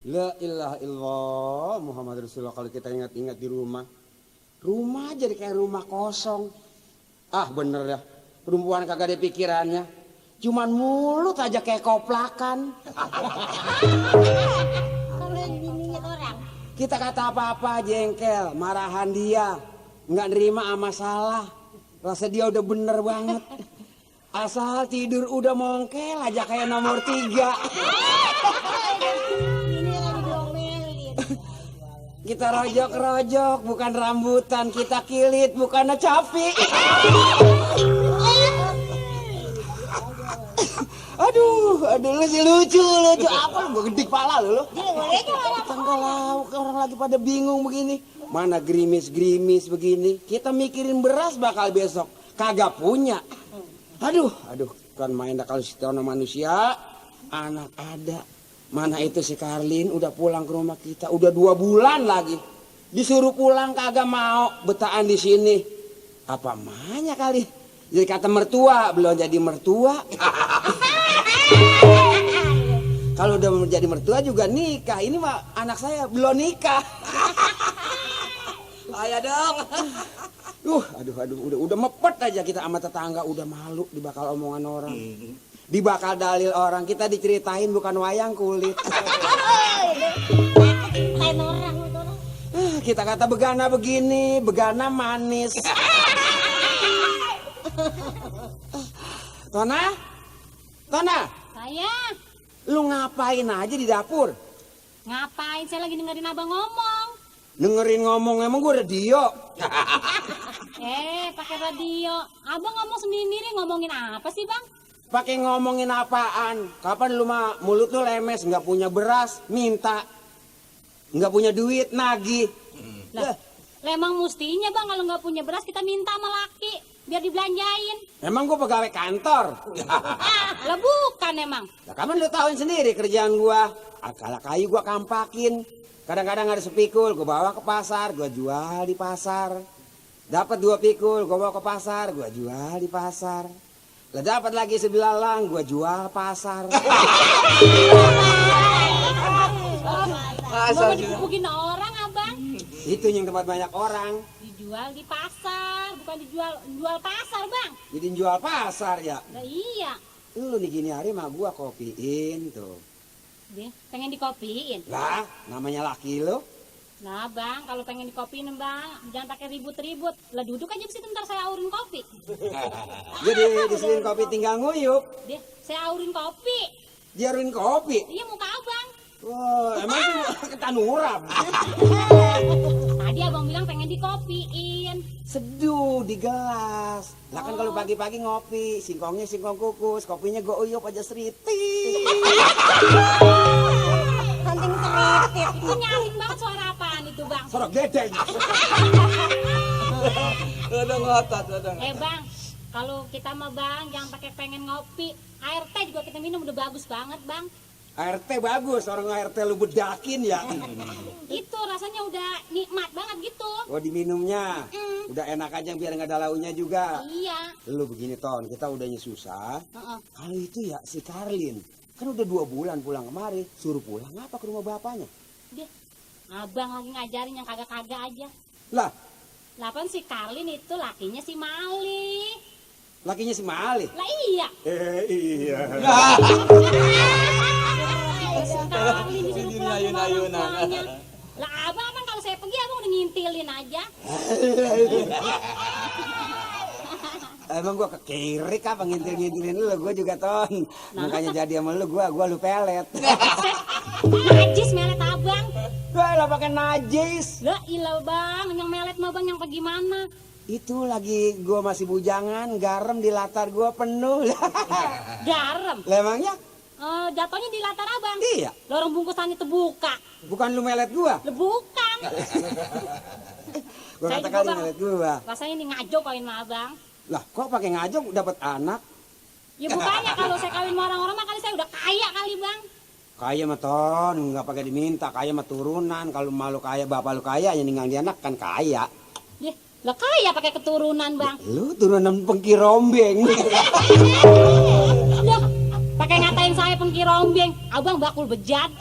La ilaha illallah Muhammad Rasulullah. Kalau kita ingat-ingat di rumah jadi kayak rumah kosong. Ah bener ya, perempuan kagak ada pikirannya, cuman mulut aja kayak koplakan. Kalau bininya orang. Kita kata apa-apa jengkel, marahan dia, nggak nerima sama salah. Rasa dia udah bener banget. Asal tidur udah mongkel aja kayak nomor 3. Ini lagi diomelin. Kita rojok-rojok bukan rambutan, kita kilit bukan capi. Aduh lu sih lucu apa lu gede kepala lu. Tanggal lauk orang lagi pada bingung begini. Mana gerimis begini. Kita mikirin beras bakal besok kagak punya. Aduh kan main dah kalau setono manusia, anak ada. Mana itu si Karlin udah pulang ke rumah kita, udah 2 bulan lagi. Disuruh pulang kagak mau, betahan di sini. Apa mahnya kali? Jadi kata mertua, belum jadi mertua. Kalau udah jadi mertua juga nikah. Ini mah anak saya belum nikah. Ayo dong. Aduh, udah mepet aja kita sama tetangga, udah malu dibakal omongan orang. Dibakal dalil orang, kita diceritain bukan wayang kulit. Kita kata begana begini, begana manis. Tona? Saya Lu ngapain aja di dapur? ngapain? Saya lagi dengerin abang ngomong. Dengerin ngomong emang gue radio. Pakai radio. Abang ngomong sendiri ngomongin apa sih bang? Pakai ngomongin apaan? Kapan lu mah mulut lu lemes, nggak punya beras, minta. Nggak punya duit, nagih. Lah emang mustinya bang kalau nggak punya beras kita minta sama laki biar dibelanjain. Emang gue pegawai kantor. Lah bukan emang. Lah kapan lu tahuin sendiri kerjaan gua. Akala kayu gua kampakin. Kadang-kadang ada sepikul, gua bawa ke pasar, gua jual di pasar. Dapat 2 pikul, gua bawa ke pasar, gua jual di pasar. Lah dapat lagi sebelalang, gua jual pasar. Mau digebukin orang abang. Itu yang tempat banyak orang. Dijual di pasar, bukan jual pasar bang. Jadi jual pasar ya. Lah iya. Lu nih gini hari mah gua kopiin tuh. Dia pengen dikopiin. Lah, namanya laki lu. Nah bang, kalau pengen dikopiin bang, jangan pakai ribut-ribut. Lah duduk aja di situ ntar saya aurin kopi. Jadi disini kopi tinggal nguyup. Dia, saya aurin kopi. Diaruin kopi. Iya muka abang. Wah, emang itu ketanuram. Tadi abang bilang pengen dikopiin. Seduh di gelas. Lah kan kalau pagi-pagi ngopi, singkongnya singkong kukus, kopinya gue uyup aja seriti. Penting seritif. Itu nyaring banget suara apaan itu bang? Suara gedeng. Udah ngotot, udah. Bang, kalau kita mah bang jangan pakai pengen ngopi. Air teh juga kita minum udah bagus banget bang. Air teh bagus, orang air teh lu bedakin ya. Itu rasanya udah nikmat banget gitu. Oh diminumnya, udah enak aja biar nggak ada launya juga. Iya. Lu begini Ton, kita udahnya susah. Heeh. Kalau itu ya si Karlin, kan udah 2 bulan pulang kemari, suruh pulang apa ke rumah bapaknya? Dia, abang lagi ngajarin yang kagak-kagak aja. Lah, Lapan si Karlin itu lakinya si Mali. lakinya si Mali. Lah iya. Iya. Si Karlin disuruh pulang ke rumah Ayun-ayunan. orang tuanya. Lah abang kalau saya pergi abang udah ngintilin aja. Emang gua kekirik apa ngintil-ngintilin lu, gua juga Ton. Makanya jadi sama lu gua lu pelet. Najis melet abang. Lah pakai najis. Lah ilah bang, yang melet mah bang yang pergi mana? Itu lagi gua masih bujangan, garam di latar gua penuh. Garam. Lah emangnya? Jatuhnya di latar abang. Iya. Lorong bungkusan itu buka. Bukan lu melet gua. Lah bukan. Gua Saya kata juga, kali Bang. melet gua. Rasanya ini ngajo kawin sama abang. Lah kok pakai ngajok dapat anak? Ya bukannya kalau saya kawin sama orang-orang mah kali saya udah kaya kali bang. Kaya mah Ton, nggak pakai diminta. Kaya mah turunan. Kalau malu kaya, bapak lu kaya, yang ninggal di anak kan kaya. Dia, lah kaya pakai keturunan bang. Lu turunan pengkirombeng. Loh, pakai ngatain saya pengkirombeng, abang bakul bejat.